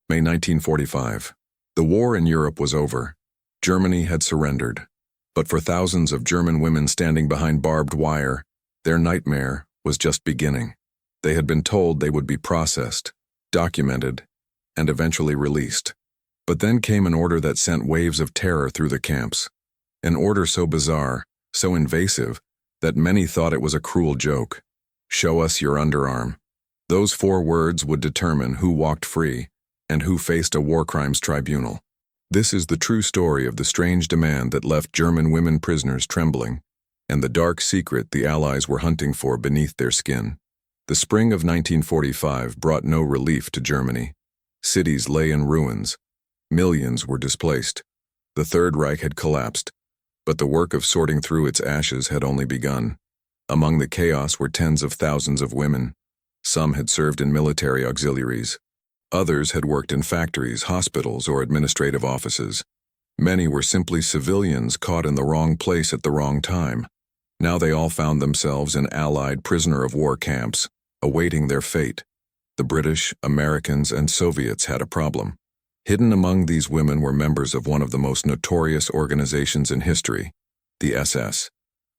May 1945. The war in Europe was over. Germany had surrendered. But for thousands of German women standing behind barbed wire, their nightmare was just beginning. They had been told they would be processed, documented, and eventually released. But then came an order that sent waves of terror through the camps. An order so bizarre, so invasive, that many thought it was a cruel joke. Show us your underarm. Those 4 words would determine who walked free and who faced a war crimes tribunal. This is the true story of the strange demand that left German women prisoners trembling, and the dark secret the Allies were hunting for beneath their skin. The spring of 1945 brought no relief to Germany. Cities lay in ruins. Millions were displaced. The Third Reich had collapsed, but the work of sorting through its ashes had only begun. Among the chaos were tens of thousands of women. Some had served in military auxiliaries. Others had worked in factories, hospitals, or administrative offices. Many were simply civilians caught in the wrong place at the wrong time. Now they all found themselves in Allied prisoner-of-war camps, awaiting their fate. The British, Americans, and Soviets had a problem. Hidden among these women were members of one of the most notorious organizations in history, the SS.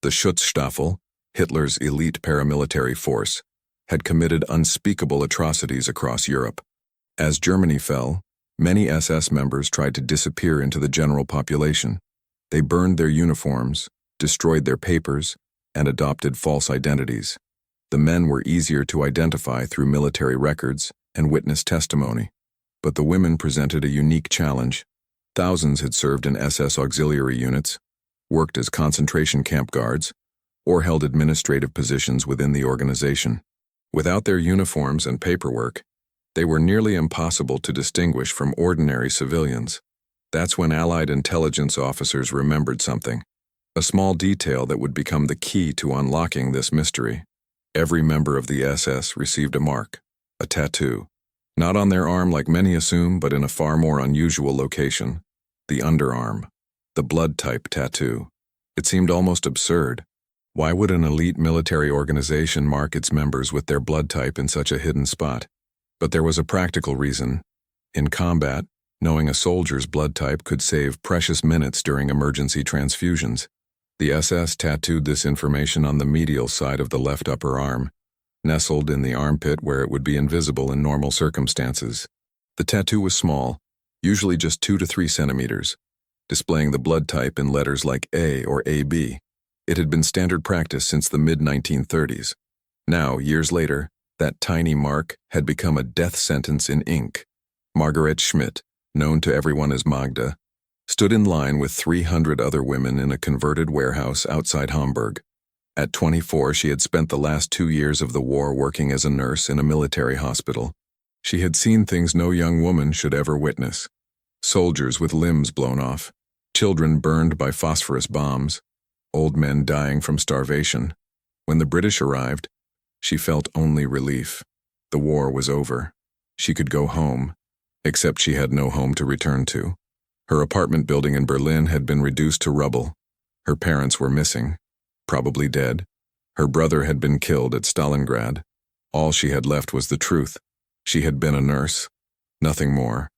The Schutzstaffel, Hitler's elite paramilitary force, had committed unspeakable atrocities across Europe. As Germany fell, many SS members tried to disappear into the general population. They burned their uniforms, destroyed their papers, and adopted false identities. The men were easier to identify through military records and witness testimony. But the women presented a unique challenge. Thousands had served in SS auxiliary units, worked as concentration camp guards, or held administrative positions within the organization. Without their uniforms and paperwork, they were nearly impossible to distinguish from ordinary civilians. That's when Allied intelligence officers remembered something, a small detail that would become the key to unlocking this mystery. Every member of the SS received a mark, a tattoo. Not on their arm like many assume, but in a far more unusual location, the underarm, the blood type tattoo. It seemed almost absurd. Why would an elite military organization mark its members with their blood type in such a hidden spot? But there was a practical reason. In combat, knowing a soldier's blood type could save precious minutes during emergency transfusions. The SS tattooed this information on the medial side of the left upper arm, nestled in the armpit where it would be invisible in normal circumstances. The tattoo was small, usually just 2 to 3 centimeters, displaying the blood type in letters like A or AB. It had been standard practice since the mid-1930s. Now, years later, that tiny mark had become a death sentence in ink. Margaret Schmidt, known to everyone as Magda, stood in line with 300 other women in a converted warehouse outside Hamburg. At 24, she had spent the last 2 years of the war working as a nurse in a military hospital. She had seen things no young woman should ever witness. Soldiers with limbs blown off, children burned by phosphorus bombs, old men dying from starvation. When the British arrived, she felt only relief. The war was over. She could go home, except she had no home to return to. Her apartment building in Berlin had been reduced to rubble. Her parents were missing, probably dead. Her brother had been killed at Stalingrad. All she had left was the truth. She had been a nurse, nothing more.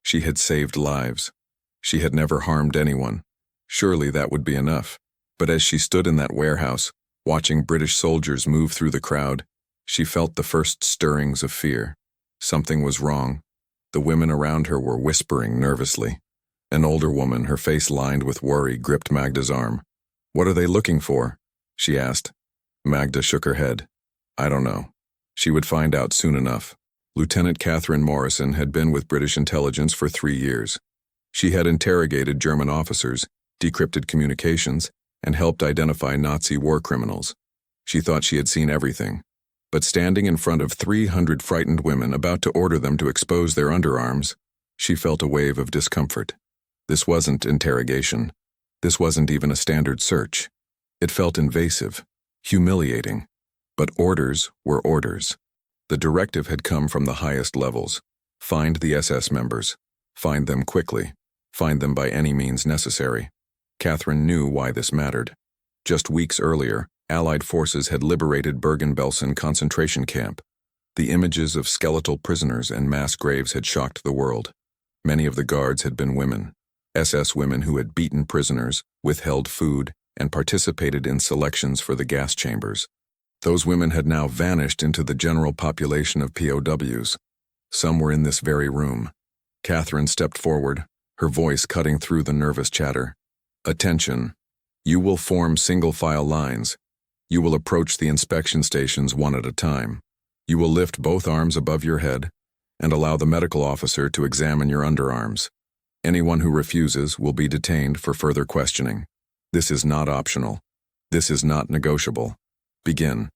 She had saved lives. She had never harmed anyone. Surely that would be enough. But as she stood in that warehouse, watching British soldiers move through the crowd, she felt the first stirrings of fear. Something was wrong. The women around her were whispering nervously. An older woman, her face lined with worry, gripped Magda's arm. "What are they looking for?" she asked. Magda shook her head. "I don't know. She would find out soon enough." Lieutenant Catherine Morrison had been with British intelligence for 3 years. She had interrogated German officers, decrypted communications, and helped identify Nazi war criminals. She thought she had seen everything. But standing in front of 300 frightened women about to order them to expose their underarms, she felt a wave of discomfort. This wasn't interrogation. This wasn't even a standard search. It felt invasive, humiliating. But orders were orders. The directive had come from the highest levels. Find the SS members. Find them quickly. Find them by any means necessary. Catherine knew why this mattered. Just weeks earlier, Allied forces had liberated Bergen-Belsen concentration camp. The images of skeletal prisoners and mass graves had shocked the world. Many of the guards had been women, SS women who had beaten prisoners, withheld food, and participated in selections for the gas chambers. Those women had now vanished into the general population of POWs. Some were in this very room. Catherine stepped forward, her voice cutting through the nervous chatter. Attention. You will form single-file lines. You will approach the inspection stations one at a time. You will lift both arms above your head and allow the medical officer to examine your underarms. Anyone who refuses will be detained for further questioning. This is not optional. This is not negotiable. Begin.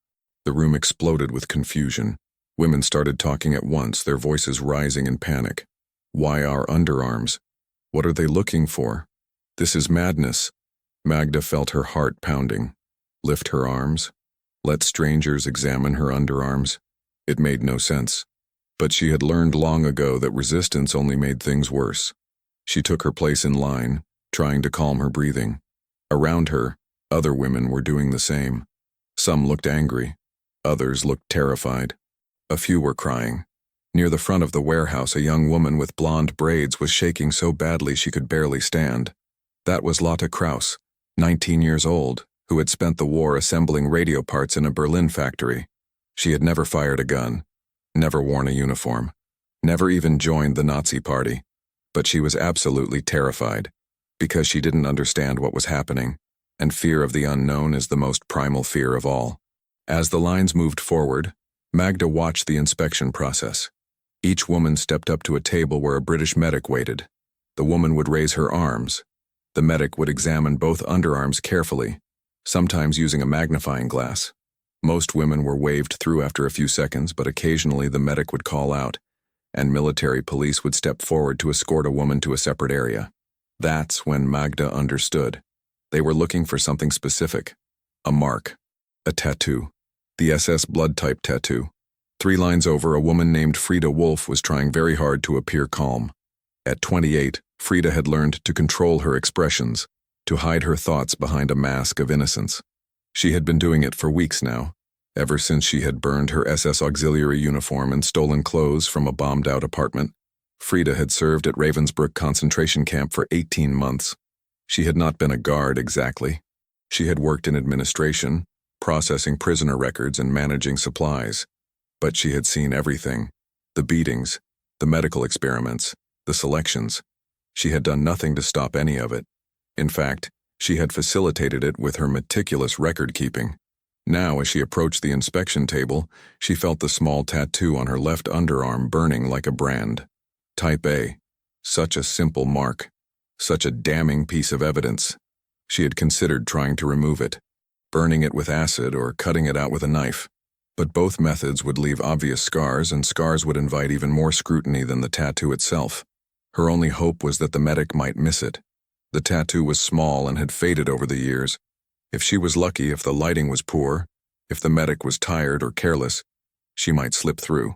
The room exploded with confusion. Women started talking at once, their voices rising in panic. Why our underarms? What are they looking for? This is madness. Magda felt her heart pounding. Lift her arms. Let strangers examine her underarms. It made no sense. But she had learned long ago that resistance only made things worse. She took her place in line, trying to calm her breathing. Around her, other women were doing the same. Some looked angry. Others looked terrified. A few were crying. Near the front of the warehouse, a young woman with blonde braids was shaking so badly she could barely stand. That was Lotte Kraus, 19 years old, who had spent the war assembling radio parts in a Berlin factory. She had never fired a gun, never worn a uniform, never even joined the Nazi party. But she was absolutely terrified, because she didn't understand what was happening, and fear of the unknown is the most primal fear of all. As the lines moved forward, Magda watched the inspection process. Each woman stepped up to a table where a British medic waited. The woman would raise her arms. The medic would examine both underarms carefully, sometimes using a magnifying glass. Most women were waved through after a few seconds, but occasionally the medic would call out, and military police would step forward to escort a woman to a separate area. That's when Magda understood. They were looking for something specific. A mark. A tattoo. The SS blood type tattoo. 3 lines over, a woman named Frieda Wolf was trying very hard to appear calm. At 28, Frieda had learned to control her expressions, to hide her thoughts behind a mask of innocence. She had been doing it for weeks now, ever since she had burned her SS auxiliary uniform and stolen clothes from a bombed-out apartment. Frieda had served at Ravensbrück concentration camp for 18 months. She had not been a guard exactly. She had worked in administration, processing prisoner records and managing supplies. But she had seen everything. The beatings, the medical experiments, the selections. She had done nothing to stop any of it. In fact, she had facilitated it with her meticulous record-keeping. Now, as she approached the inspection table, she felt the small tattoo on her left underarm burning like a brand. Type A. Such a simple mark. Such a damning piece of evidence. She had considered trying to remove it, burning it with acid or cutting it out with a knife. But both methods would leave obvious scars, and scars would invite even more scrutiny than the tattoo itself. Her only hope was that the medic might miss it. The tattoo was small and had faded over the years. If she was lucky, if the lighting was poor, if the medic was tired or careless, she might slip through.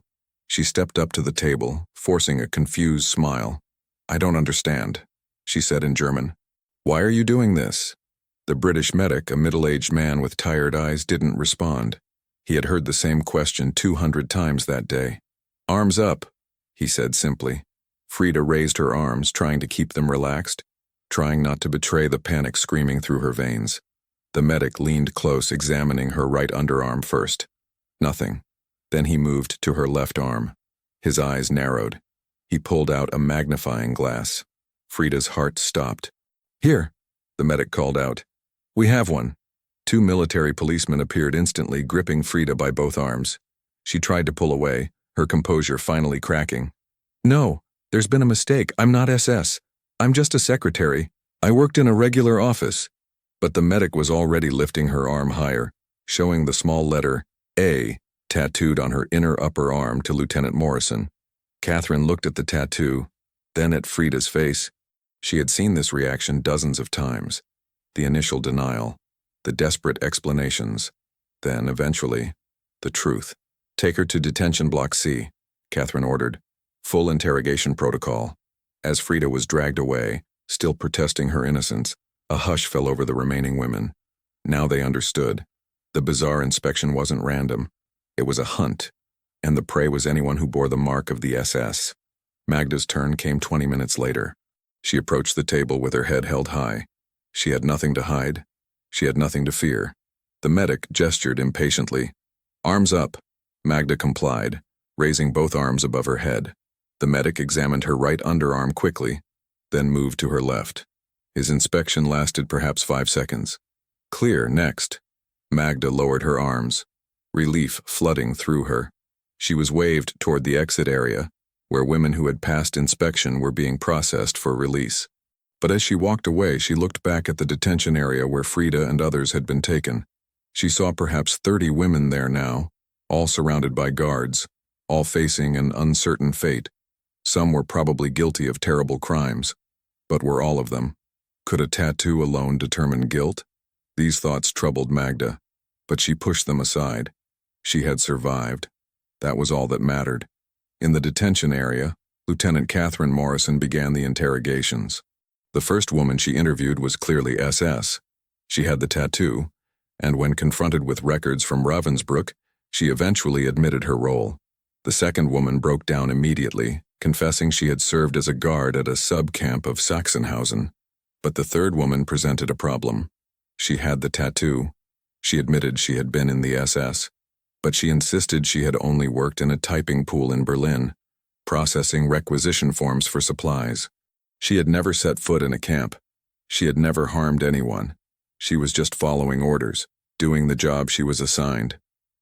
She stepped up to the table, forcing a confused smile. "I don't understand," she said in German. "Why are you doing this?" The British medic, a middle-aged man with tired eyes, didn't respond. He had heard the same question 200 times that day. "Arms up," he said simply. Frieda raised her arms, trying to keep them relaxed, trying not to betray the panic screaming through her veins. The medic leaned close, examining her right underarm first. Nothing. Then he moved to her left arm. His eyes narrowed. He pulled out a magnifying glass. Frieda's heart stopped. "Here," the medic called out. "We have one." 2 military policemen appeared instantly, gripping Frieda by both arms. She tried to pull away, her composure finally cracking. "No, there's been a mistake. I'm not SS. I'm just a secretary. I worked in a regular office." But the medic was already lifting her arm higher, showing the small letter A tattooed on her inner upper arm to Lieutenant Morrison. Catherine looked at the tattoo, then at Frieda's face. She had seen this reaction dozens of times. The initial denial, the desperate explanations, then, eventually, the truth. "Take her to detention block C," Catherine ordered. "Full interrogation protocol." As Frieda was dragged away, still protesting her innocence, a hush fell over the remaining women. Now they understood. The bizarre inspection wasn't random. It was a hunt. and the prey was anyone who bore the mark of the SS. Magda's turn came 20 minutes later. She approached the table with her head held high. She had nothing to hide. She had nothing to fear. The medic gestured impatiently. "Arms up." Magda complied, raising both arms above her head. The medic examined her right underarm quickly, then moved to her left. His inspection lasted perhaps 5 seconds. "Clear, next." Magda lowered her arms, relief flooding through her. She was waved toward the exit area, where women who had passed inspection were being processed for release. But as she walked away, she looked back at the detention area where Frida and others had been taken. She saw perhaps 30 women there now, all surrounded by guards, all facing an uncertain fate. Some were probably guilty of terrible crimes, but were all of them? Could a tattoo alone determine guilt? These thoughts troubled Magda, but she pushed them aside. She had survived. That was all that mattered. In the detention area, Lieutenant Catherine Morrison began the interrogations. The first woman she interviewed was clearly SS. She had the tattoo, and when confronted with records from Ravensbrück, she eventually admitted her role. The second woman broke down immediately, confessing she had served as a guard at a sub-camp of Sachsenhausen. But the third woman presented a problem. She had the tattoo. She admitted she had been in the SS, but she insisted she had only worked in a typing pool in Berlin, processing requisition forms for supplies. She had never set foot in a camp. She had never harmed anyone. She was just following orders, doing the job she was assigned.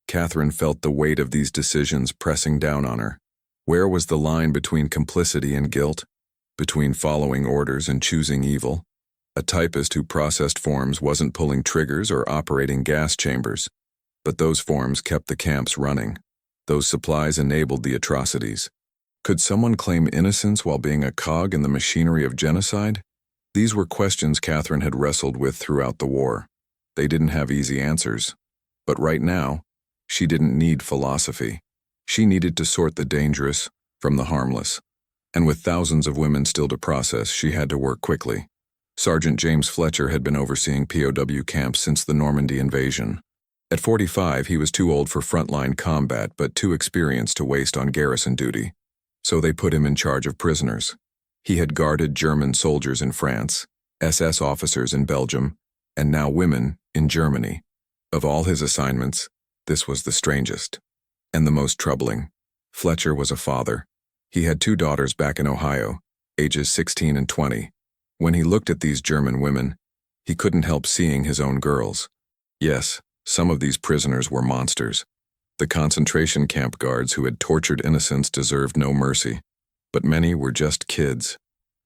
Catherine felt the weight of these decisions pressing down on her. Where was the line between complicity and guilt? Between following orders and choosing evil? A typist who processed forms wasn't pulling triggers or operating gas chambers. But those forms kept the camps running. Those supplies enabled the atrocities. Could someone claim innocence while being a cog in the machinery of genocide? These were questions Catherine had wrestled with throughout the war. They didn't have easy answers. But right now, she didn't need philosophy. She needed to sort the dangerous from the harmless. And with thousands of women still to process, she had to work quickly. Sergeant James Fletcher had been overseeing POW camps since the Normandy invasion. At 45, he was too old for frontline combat but too experienced to waste on garrison duty. So they put him in charge of prisoners. He had guarded German soldiers in France, SS officers in Belgium, and now women in Germany. Of all his assignments, this was the strangest and the most troubling. Fletcher was a father. He had 2 daughters back in Ohio, ages 16 and 20. When he looked at these German women, he couldn't help seeing his own girls. Yes, some of these prisoners were monsters. The concentration camp guards who had tortured innocents deserved no mercy. But many were just kids,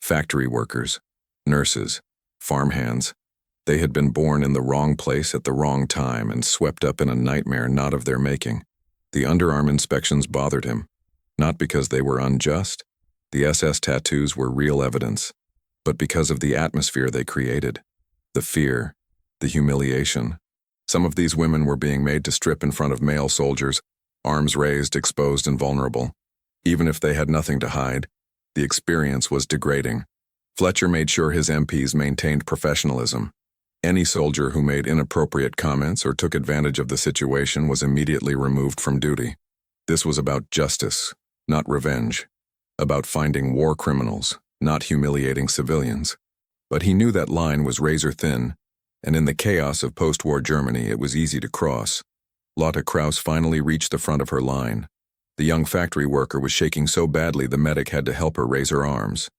factory workers, nurses, farmhands. They had been born in the wrong place at the wrong time and swept up in a nightmare not of their making. The underarm inspections bothered him, not because they were unjust. The SS tattoos were real evidence, but because of the atmosphere they created. The fear, the humiliation. Some of these women were being made to strip in front of male soldiers, arms raised, exposed, and vulnerable. Even if they had nothing to hide, the experience was degrading. Fletcher made sure his MPs maintained professionalism. Any soldier who made inappropriate comments or took advantage of the situation was immediately removed from duty. This was about justice, not revenge. About finding war criminals, not humiliating civilians. But he knew that line was razor thin, and in the chaos of post-war Germany it was easy to cross. Lotte Kraus finally reached the front of her line. The young factory worker was shaking so badly the medic had to help her raise her arms.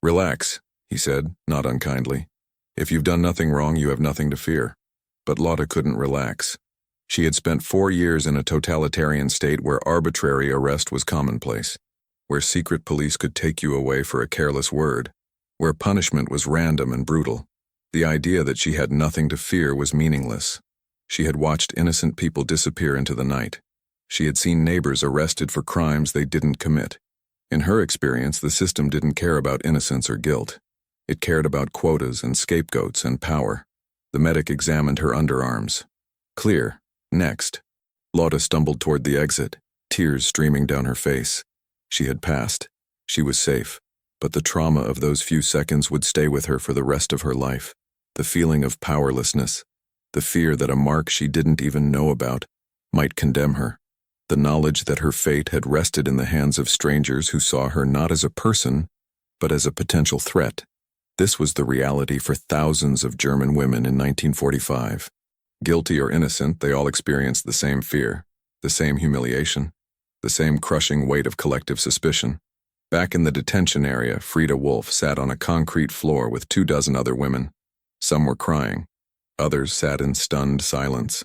"Relax," he said, not unkindly. "If you've done nothing wrong, you have nothing to fear." But Lotte couldn't relax. She had spent 4 years in a totalitarian state where arbitrary arrest was commonplace, where secret police could take you away for a careless word, where punishment was random and brutal. The idea that she had nothing to fear was meaningless. She had watched innocent people disappear into the night. She had seen neighbors arrested for crimes they didn't commit. In her experience, the system didn't care about innocence or guilt. It cared about quotas and scapegoats and power. The medic examined her underarms. "Clear. Next." Lotte stumbled toward the exit, tears streaming down her face. She had passed. She was safe. But the trauma of those few seconds would stay with her for the rest of her life. The feeling of powerlessness. The fear that a mark she didn't even know about might condemn her. the knowledge that her fate had rested in the hands of strangers who saw her not as a person, but as a potential threat. This was the reality for thousands of German women in 1945. Guilty or innocent, they all experienced the same fear, the same humiliation, the same crushing weight of collective suspicion. Back in the detention area, Frida Wolf sat on a concrete floor with 24 other women. Some were crying. Others sat in stunned silence.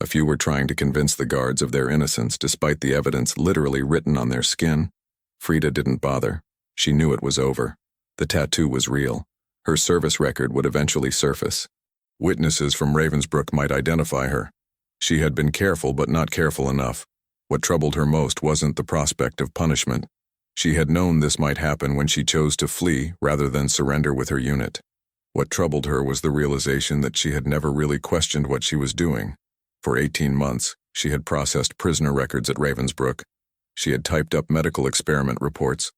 A few were trying to convince the guards of their innocence despite the evidence literally written on their skin. Frida didn't bother. She knew it was over. The tattoo was real. Her service record would eventually surface. Witnesses from Ravensbrück might identify her. She had been careful but not careful enough. What troubled her most wasn't the prospect of punishment. She had known this might happen when she chose to flee rather than surrender with her unit. What troubled her was the realization that she had never really questioned what she was doing. For 18 months, she had processed prisoner records at Ravensbrück. She had typed up medical experiment reports.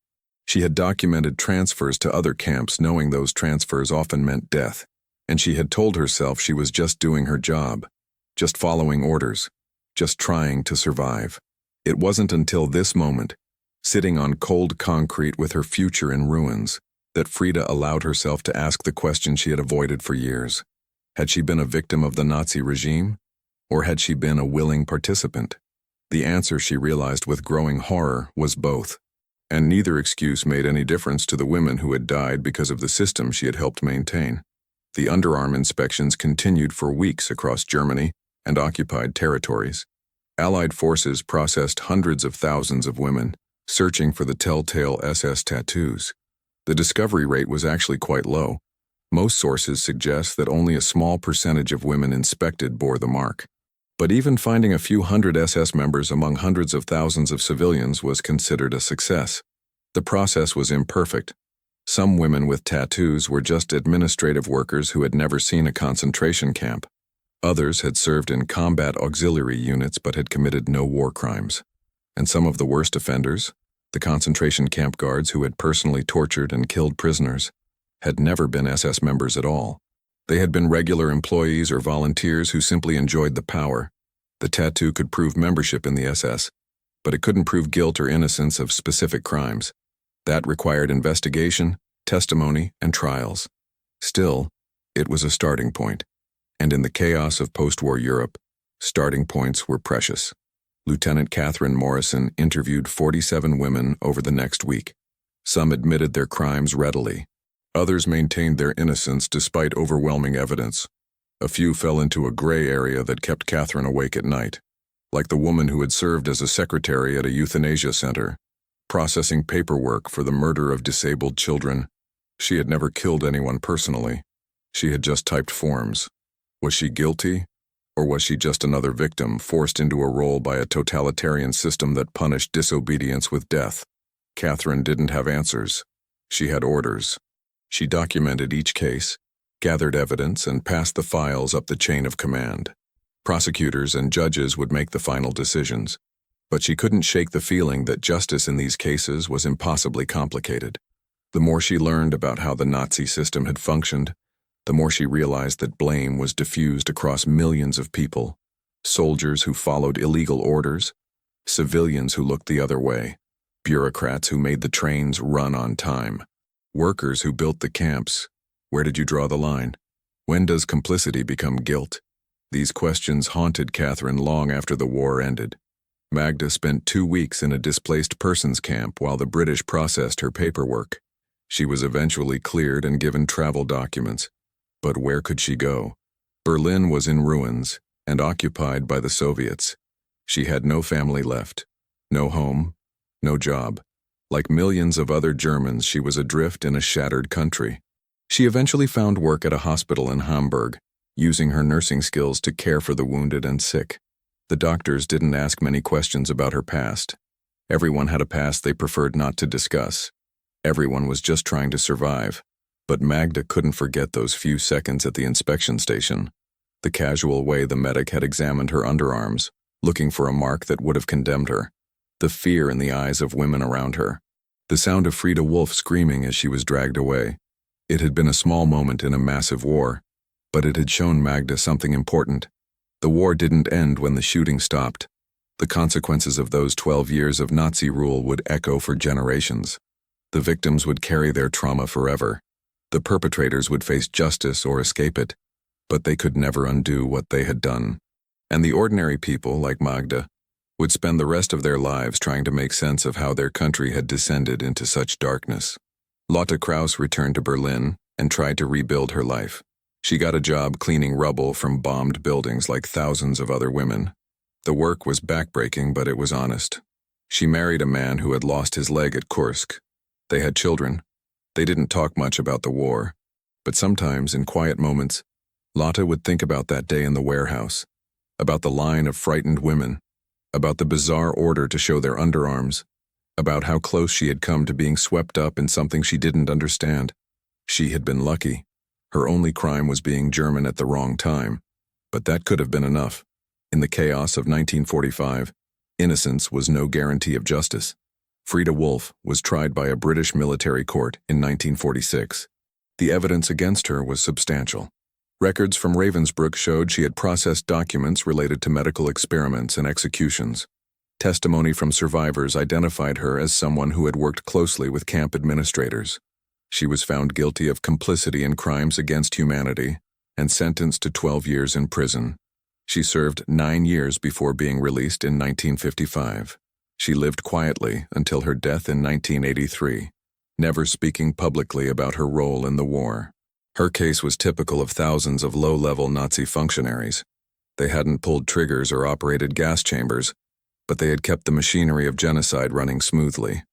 She had documented transfers to other camps, knowing those transfers often meant death. And she had told herself she was just doing her job, just following orders, just trying to survive. It wasn't until this moment, sitting on cold concrete with her future in ruins, that Frida allowed herself to ask the question she had avoided for years. Had she been a victim of the Nazi regime? Or had she been a willing participant? The answer, she realized with growing horror, was both. And neither excuse made any difference to the women who had died because of the system she had helped maintain. The underarm inspections continued for weeks across Germany and occupied territories. Allied forces processed hundreds of thousands of women, searching for the telltale SS tattoos. The discovery rate was actually quite low. Most sources suggest that only a small percentage of women inspected bore the mark. But even finding a few hundred SS members among hundreds of thousands of civilians was considered a success. The process was imperfect. Some women with tattoos were just administrative workers who had never seen a concentration camp. Others had served in combat auxiliary units but had committed no war crimes. And some of the worst offenders, the concentration camp guards who had personally tortured and killed prisoners, had never been SS members at all. They had been regular employees or volunteers who simply enjoyed the power. The tattoo could prove membership in the SS, but it couldn't prove guilt or innocence of specific crimes. That required investigation, testimony, and trials. Still, it was a starting point. And in the chaos of post-war Europe, starting points were precious. Lieutenant Catherine Morrison interviewed 47 women over the next week. Some admitted their crimes readily. Others maintained their innocence despite overwhelming evidence. A few fell into a gray area that kept Catherine awake at night, like the woman who had served as a secretary at a euthanasia center, processing paperwork for the murder of disabled children. She had never killed anyone personally. She had just typed forms. Was she guilty, or was she just another victim forced into a role by a totalitarian system that punished disobedience with death? Catherine didn't have answers. She had orders. She documented each case, gathered evidence, and passed the files up the chain of command. Prosecutors and judges would make the final decisions, but she couldn't shake the feeling that justice in these cases was impossibly complicated. The more she learned about how the Nazi system had functioned, the more she realized that blame was diffused across millions of people: soldiers who followed illegal orders, civilians who looked the other way, bureaucrats who made the trains run on time, workers who built the camps. Where did you draw the line? When does complicity become guilt? These questions haunted Catherine long after the war ended. Magda spent 2 weeks in a displaced persons camp while the British processed her paperwork. She was eventually cleared and given travel documents. But where could she go? Berlin was in ruins and occupied by the Soviets. She had no family left, no home, no job. Like millions of other Germans, she was adrift in a shattered country. She eventually found work at a hospital in Hamburg, using her nursing skills to care for the wounded and sick. The doctors didn't ask many questions about her past. Everyone had a past they preferred not to discuss. Everyone was just trying to survive. But Magda couldn't forget those few seconds at the inspection station. The casual way the medic had examined her underarms, looking for a mark that would have condemned her. The fear in the eyes of women around her. The sound of Frida Wolf screaming as she was dragged away. It had been a small moment in a massive war, but it had shown Magda something important. The war didn't end when the shooting stopped. The consequences of those 12 years of Nazi rule would echo for generations. The victims would carry their trauma forever. The perpetrators would face justice or escape it, but they could never undo what they had done. And the ordinary people, like Magda, would spend the rest of their lives trying to make sense of how their country had descended into such darkness. Lotte Krauss returned to Berlin and tried to rebuild her life. She got a job cleaning rubble from bombed buildings like thousands of other women. The work was backbreaking, but it was honest. She married a man who had lost his leg at Kursk. They had children. They didn't talk much about the war, but sometimes, in quiet moments, Lotte would think about that day in the warehouse, about the line of frightened women, about the bizarre order to show their underarms, about how close she had come to being swept up in something she didn't understand. She had been lucky. Her only crime was being German at the wrong time, but that could have been enough. In the chaos of 1945, innocence was no guarantee of justice. Frida Wolf was tried by a British military court in 1946. The evidence against her was substantial. Records from Ravensbrück showed she had processed documents related to medical experiments and executions. Testimony from survivors identified her as someone who had worked closely with camp administrators. She was found guilty of complicity in crimes against humanity and sentenced to 12 years in prison. She served 9 years before being released in 1955. She lived quietly until her death in 1983, never speaking publicly about her role in the war. Her case was typical of thousands of low-level Nazi functionaries. They hadn't pulled triggers or operated gas chambers, but they had kept the machinery of genocide running smoothly.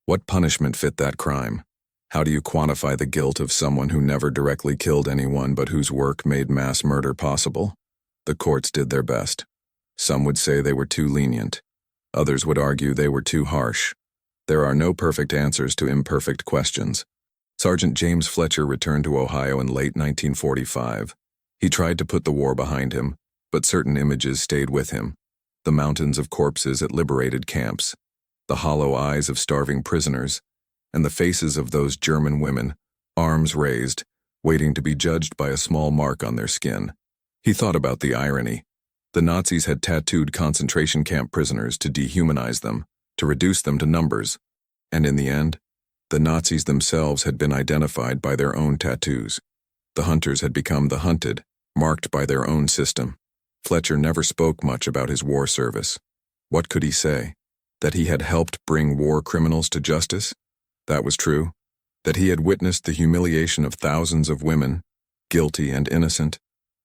What punishment fit that crime? How do you quantify the guilt of someone who never directly killed anyone but whose work made mass murder possible? The courts did their best. Some would say they were too lenient. Others would argue they were too harsh. There are no perfect answers to imperfect questions. Sergeant James Fletcher returned to Ohio in late 1945. He tried to put the war behind him, but certain images stayed with him. The mountains of corpses at liberated camps, the hollow eyes of starving prisoners, and the faces of those German women, arms raised, waiting to be judged by a small mark on their skin. He thought about the irony. The Nazis had tattooed concentration camp prisoners to dehumanize them, to reduce them to numbers, and in the end, the Nazis themselves had been identified by their own tattoos. The hunters had become the hunted, marked by their own system. Fletcher never spoke much about his war service. What could he say? That he had helped bring war criminals to justice? That was true. That he had witnessed the humiliation of thousands of women, guilty and innocent?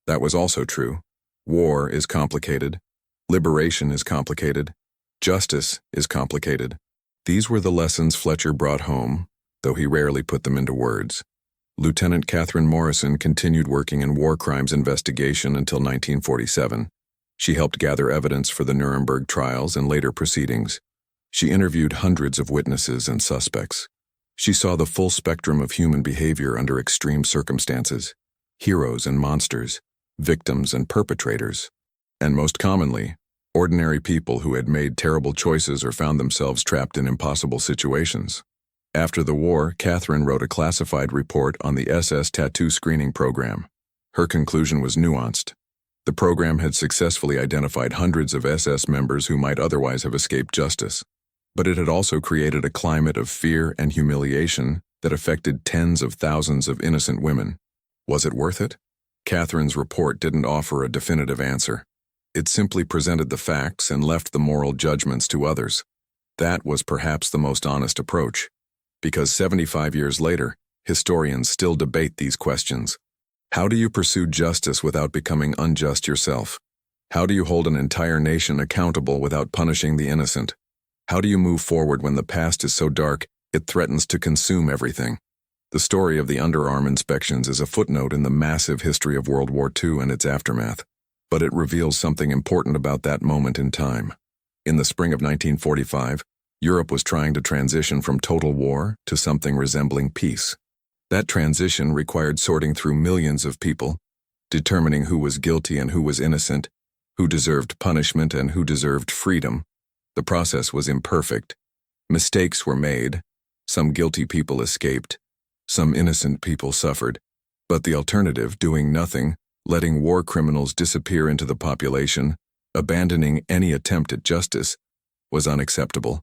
That was also true. War is complicated. Liberation is complicated. Justice is complicated. These were the lessons Fletcher brought home, though he rarely put them into words. Lieutenant Catherine Morrison continued working in war crimes investigation until 1947. She helped gather evidence for the Nuremberg trials and later proceedings. She interviewed hundreds of witnesses and suspects. She saw the full spectrum of human behavior under extreme circumstances, heroes and monsters, victims and perpetrators, and most commonly, ordinary people who had made terrible choices or found themselves trapped in impossible situations. After the war, Catherine wrote a classified report on the SS tattoo screening program. Her conclusion was nuanced. The program had successfully identified hundreds of SS members who might otherwise have escaped justice, but it had also created a climate of fear and humiliation that affected tens of thousands of innocent women. Was it worth it? Catherine's report didn't offer a definitive answer. It simply presented the facts and left the moral judgments to others. That was perhaps the most honest approach, because 75 years later, historians still debate these questions. How do you pursue justice without becoming unjust yourself? How do you hold an entire nation accountable without punishing the innocent? How do you move forward when the past is so dark it threatens to consume everything? The story of the underarm inspections is a footnote in the massive history of World War II and its aftermath, but it reveals something important about that moment in time. In the spring of 1945, Europe was trying to transition from total war to something resembling peace. That transition required sorting through millions of people, determining who was guilty and who was innocent, who deserved punishment and who deserved freedom. The process was imperfect. Mistakes were made. Some guilty people escaped. Some innocent people suffered. But the alternative, doing nothing, letting war criminals disappear into the population, Abandoning any attempt at justice was unacceptable.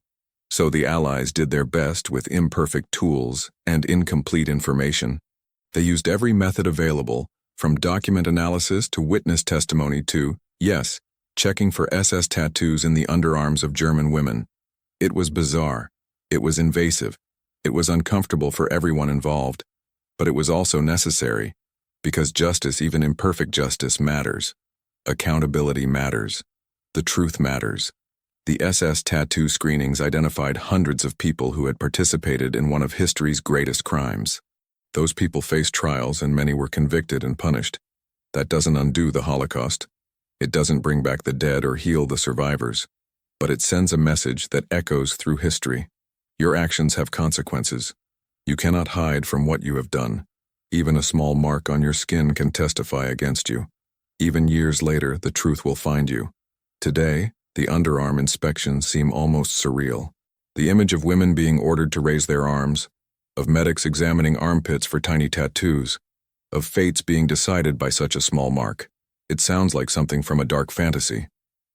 So the Allies did their best with imperfect tools and incomplete information. They used every method available, from document analysis to witness testimony to, yes, checking for SS tattoos in the underarms of German women. It was bizarre. It was invasive. It was uncomfortable for everyone involved. But it was also necessary, because justice, even imperfect justice, matters. Accountability matters. The truth matters. The SS tattoo screenings identified hundreds of people who had participated in one of history's greatest crimes. Those people faced trials and many were convicted and punished. That doesn't undo the Holocaust. It doesn't bring back the dead or heal the survivors. But it sends a message that echoes through history. Your actions have consequences. You cannot hide from what you have done. Even a small mark on your skin can testify against you. Even years later, the truth will find you. Today, the underarm inspections seem almost surreal. The image of women being ordered to raise their arms, of medics examining armpits for tiny tattoos, of fates being decided by such a small mark. It sounds like something from a dark fantasy,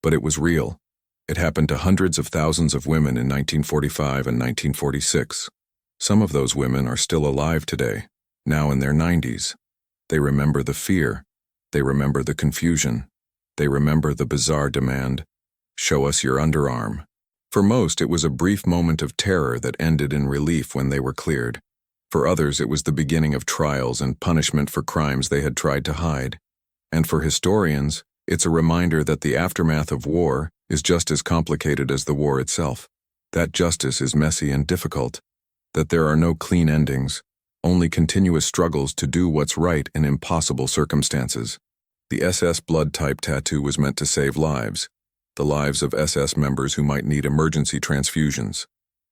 but it was real. It happened to hundreds of thousands of women in 1945 and 1946. Some of those women are still alive today, now in their 90s. They remember the fear. They remember the confusion. They remember the bizarre demand, "Show us your underarm." For most, it was a brief moment of terror that ended in relief when they were cleared. For others, it was the beginning of trials and punishment for crimes they had tried to hide. And for historians, it's a reminder that the aftermath of war is just as complicated as the war itself. That justice is messy and difficult. That there are no clean endings, only continuous struggles to do what's right in impossible circumstances. The SS blood type tattoo was meant to save lives, the lives of SS members who might need emergency transfusions.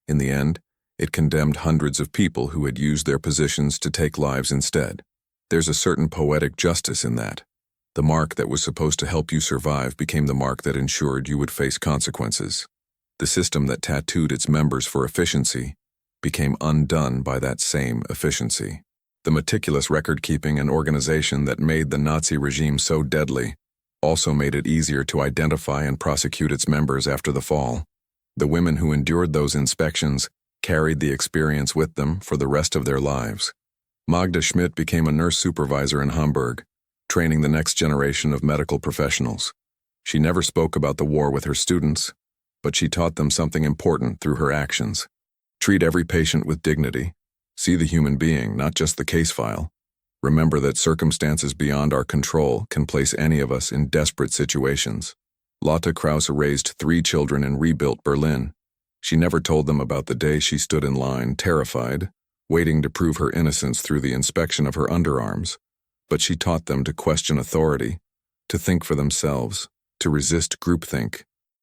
In the end, it condemned hundreds of people who had used their positions to take lives instead. There's a certain poetic justice in that. The mark that was supposed to help you survive became the mark that ensured you would face consequences. The system that tattooed its members for efficiency became undone by that same efficiency. The meticulous record-keeping and organization that made the Nazi regime so deadly also made it easier to identify and prosecute its members after the fall. The women who endured those inspections carried the experience with them for the rest of their lives. Magda Schmidt became a nurse supervisor in Hamburg, training the next generation of medical professionals. She never spoke about the war with her students, but she taught them something important through her actions. Treat every patient with dignity. See the human being, not just the case file. Remember that circumstances beyond our control can place any of us in desperate situations. Lotte Krause raised 3 children and rebuilt Berlin. She never told them about the day she stood in line, terrified, waiting to prove her innocence through the inspection of her underarms. But she taught them to question authority, to think for themselves, to resist groupthink.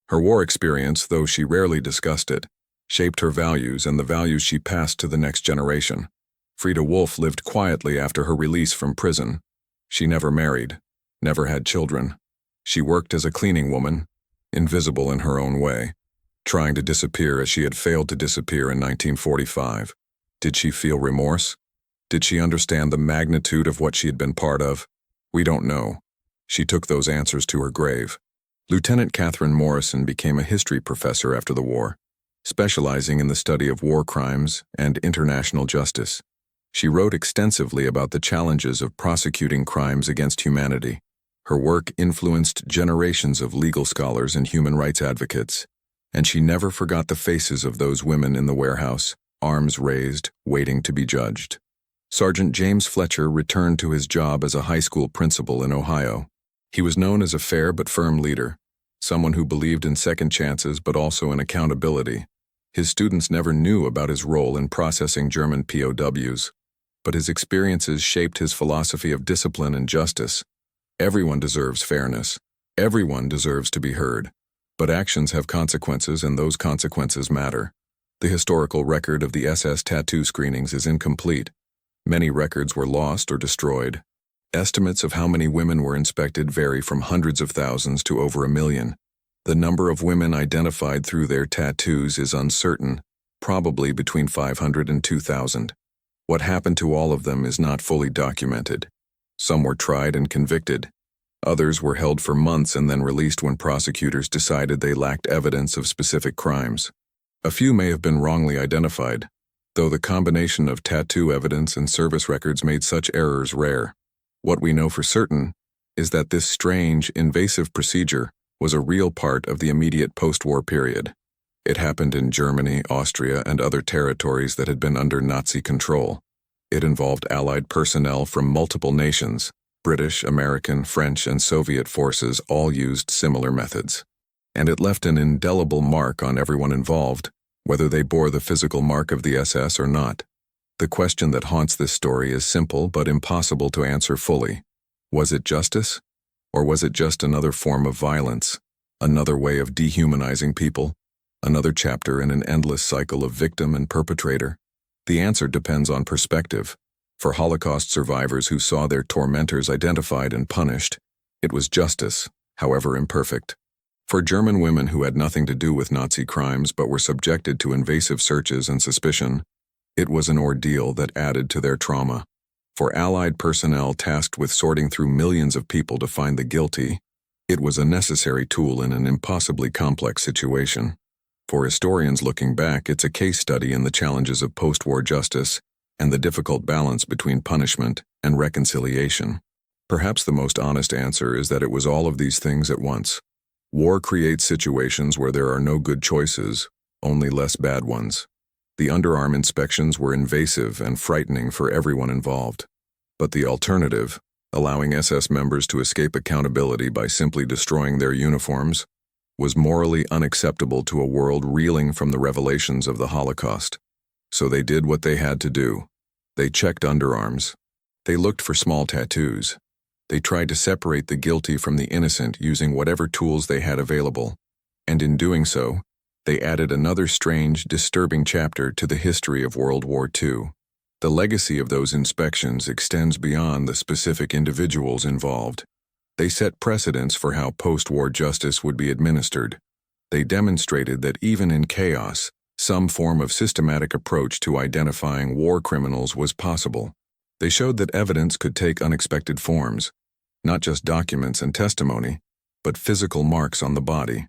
Her war experience, though she rarely discussed it, shaped her values and the values she passed to the next generation. Frida Wolf lived quietly after her release from prison. She never married, never had children. She worked as a cleaning woman, invisible in her own way, trying to disappear as she had failed to disappear in 1945. Did she feel remorse? Did she understand the magnitude of what she had been part of? We don't know. She took those answers to her grave. Lieutenant Catherine Morrison became a history professor after the war, specializing in the study of war crimes and international justice. She wrote extensively about the challenges of prosecuting crimes against humanity. Her work influenced generations of legal scholars and human rights advocates, and she never forgot the faces of those women in the warehouse, arms raised, waiting to be judged. Sergeant James Fletcher returned to his job as a high school principal in Ohio. He was known as a fair but firm leader, someone who believed in second chances but also in accountability. His students never knew about his role in processing German POWs, but his experiences shaped his philosophy of discipline and justice. Everyone deserves fairness. Everyone deserves to be heard. But actions have consequences, and those consequences matter. The historical record of the SS tattoo screenings is incomplete. Many records were lost or destroyed. Estimates of how many women were inspected vary from hundreds of thousands to over 1 million. The number of women identified through their tattoos is uncertain, probably between 500 and 2,000. What happened to all of them is not fully documented. Some were tried and convicted. Others were held for months and then released when prosecutors decided they lacked evidence of specific crimes. A few may have been wrongly identified, though the combination of tattoo evidence and service records made such errors rare. What we know for certain is that this strange, invasive procedure was a real part of the immediate post-war period. It happened in Germany, Austria, and other territories that had been under Nazi control. It involved Allied personnel from multiple nations. British, American, French, and Soviet forces all used similar methods. And it left an indelible mark on everyone involved, whether they bore the physical mark of the SS or not. The question that haunts this story is simple but impossible to answer fully. Was it justice? Or was it just another form of violence? Another way of dehumanizing people? Another chapter in an endless cycle of victim and perpetrator? The answer depends on perspective. For Holocaust survivors who saw their tormentors identified and punished, it was justice, however imperfect. For German women who had nothing to do with Nazi crimes but were subjected to invasive searches and suspicion, it was an ordeal that added to their trauma. For Allied personnel tasked with sorting through millions of people to find the guilty, it was a necessary tool in an impossibly complex situation. For historians looking back, it's a case study in the challenges of post-war justice and the difficult balance between punishment and reconciliation. Perhaps the most honest answer is that it was all of these things at once. War creates situations where there are no good choices, only less bad ones. The underarm inspections were invasive and frightening for everyone involved. But the alternative, allowing SS members to escape accountability by simply destroying their uniforms, was morally unacceptable to a world reeling from the revelations of the Holocaust. So they did what they had to do. They checked underarms. They looked for small tattoos. They tried to separate the guilty from the innocent using whatever tools they had available. And in doing so, they added another strange, disturbing chapter to the history of World War II. The legacy of those inspections extends beyond the specific individuals involved. They set precedents for how post-war justice would be administered. They demonstrated that even in chaos, some form of systematic approach to identifying war criminals was possible. They showed that evidence could take unexpected forms, not just documents and testimony, but physical marks on the body.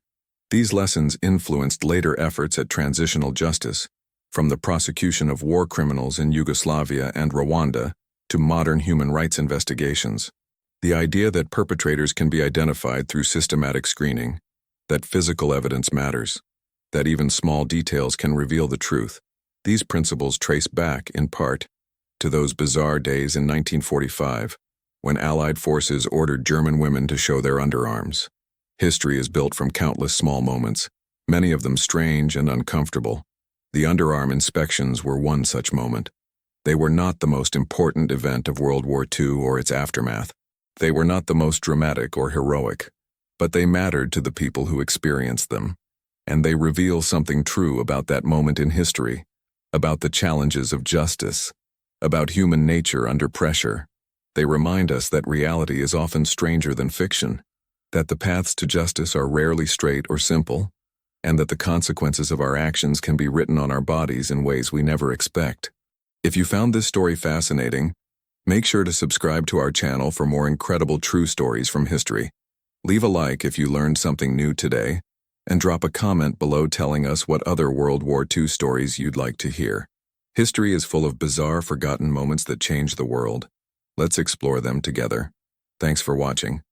These lessons influenced later efforts at transitional justice, from the prosecution of war criminals in Yugoslavia and Rwanda to modern human rights investigations. The idea that perpetrators can be identified through systematic screening, that physical evidence matters, that even small details can reveal the truth. These principles trace back, in part, to those bizarre days in 1945, when Allied forces ordered German women to show their underarms. History is built from countless small moments, many of them strange and uncomfortable. The underarm inspections were one such moment. They were not the most important event of World War II or its aftermath. They were not the most dramatic or heroic, but they mattered to the people who experienced them. And they reveal something true about that moment in history, about the challenges of justice, about human nature under pressure. They remind us that reality is often stranger than fiction, that the paths to justice are rarely straight or simple, and that the consequences of our actions can be written on our bodies in ways we never expect. If you found this story fascinating, make sure to subscribe to our channel for more incredible true stories from history. Leave a like if you learned something new today, and drop a comment below telling us what other World War II stories you'd like to hear. History is full of bizarre, forgotten moments that change the world. Let's explore them together. Thanks for watching.